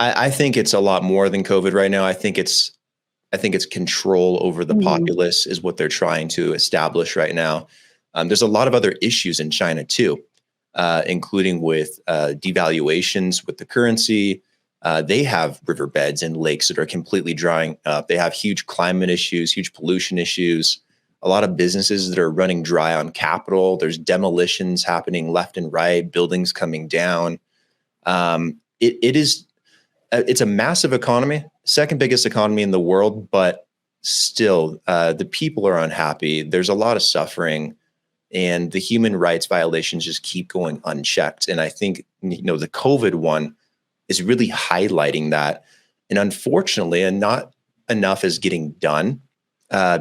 I think it's a lot more than COVID right now. I think it's control over the populace is what they're trying to establish right now. There's a lot of other issues in China too, including with devaluations with the currency. They have riverbeds and lakes that are completely drying up. They have huge climate issues, huge pollution issues, a lot of businesses that are running dry on capital. There's demolitions happening left and right, buildings coming down. It's a massive economy, second biggest economy in the world, but still the people are unhappy. There's a lot of suffering, and the human rights violations just keep going unchecked. And I think, the COVID one is really highlighting that. And unfortunately, and not enough is getting done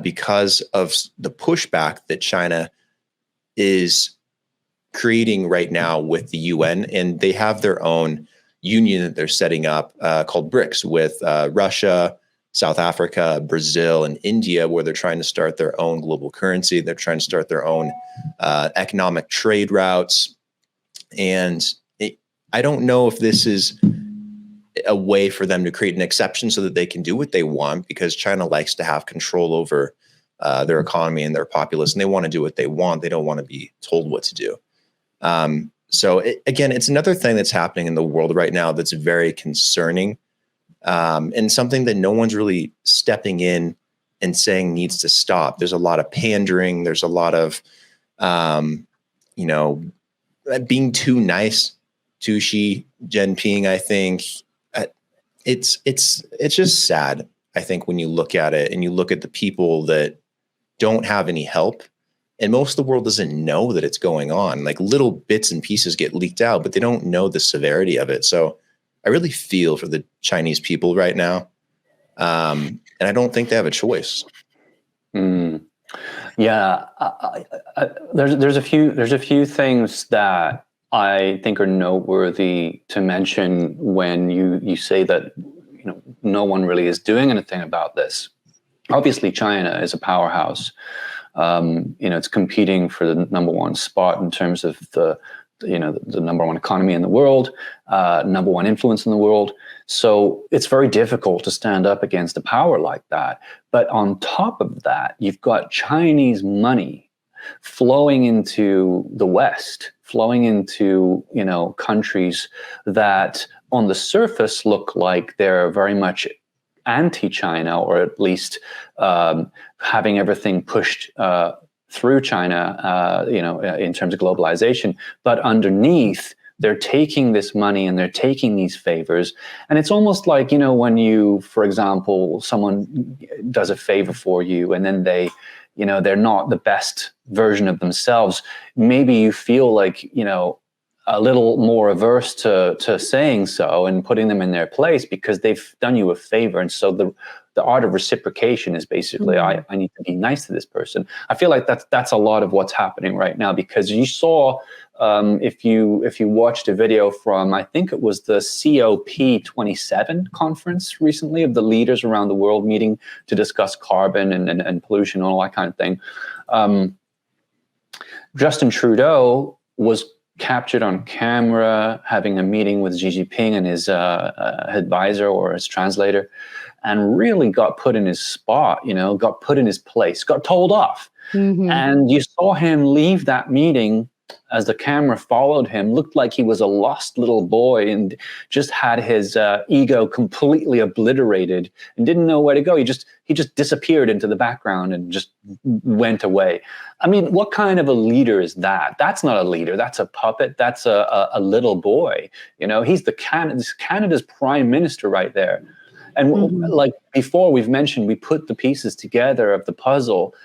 because of the pushback that China is creating right now with the UN. And they have their own union that they're setting up called BRICS with Russia, South Africa, Brazil, and India, where they're trying to start their own global currency. They're trying to start their own economic trade routes. And I don't know if this is a way for them to create an exception so that they can do what they want, because China likes to have control over their economy and their populace, and they want to do what they want. They don't want to be told what to do. So again, it's another thing that's happening in the world right now that's very concerning, and something that no one's really stepping in and saying needs to stop. There's a lot of pandering. There's a lot of, being too nice to Xi Jinping. I think it's just sad. I think when you look at it and you look at the people that don't have any help, and most of the world doesn't know that it's going on. Like, little bits and pieces get leaked out, but they don't know the severity of it. So I really feel for the Chinese people right now. And I don't think they have a choice. Yeah. There's a few things that I think are noteworthy to mention when you say that, no one really is doing anything about this. Obviously, China is a powerhouse. It's competing for the number one spot in terms of the number one economy in the world, number one influence in the world. So it's very difficult to stand up against a power like that. But on top of that, you've got Chinese money flowing into the West, flowing into, countries that on the surface look like they're very much anti-China, or at least having everything pushed through China, in terms of globalization. But underneath, they're taking this money and they're taking these favors. And it's almost like, when you, for example, someone does a favor for you and then they're not the best version of themselves. Maybe you feel like, a little more averse to saying so and putting them in their place because they've done you a favor. And so the art of reciprocation is basically, I need to be nice to this person. I feel like that's a lot of what's happening right now, because you saw, if you watched a video from, I think it was the COP27 conference recently, of the leaders around the world meeting to discuss carbon and pollution and all that kind of thing. Justin Trudeau was captured on camera having a meeting with Xi Jinping and his advisor or his translator, and really got put in his spot, got put in his place, got told off. And you saw him leave that meeting as the camera followed him, looked like he was a lost little boy and just had his ego completely obliterated and didn't know where to go. He just disappeared into the background and just went away. I mean, what kind of a leader is that? That's not a leader. That's a puppet. That's a little boy. He's Canada's prime minister right there. And like before, we've mentioned, we put the pieces together of the puzzle.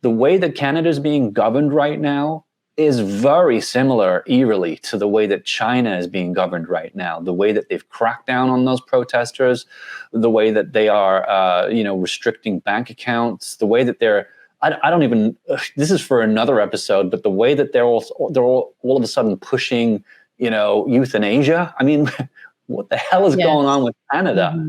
The way that Canada is being governed right now is very similar, eerily, to the way that China is being governed right now. The way that they've cracked down on those protesters, the way that they are, restricting bank accounts, the way that they're, I don't even, this is for another episode, but the way that they're all of a sudden pushing, euthanasia. I mean, what the hell is going on with Canada?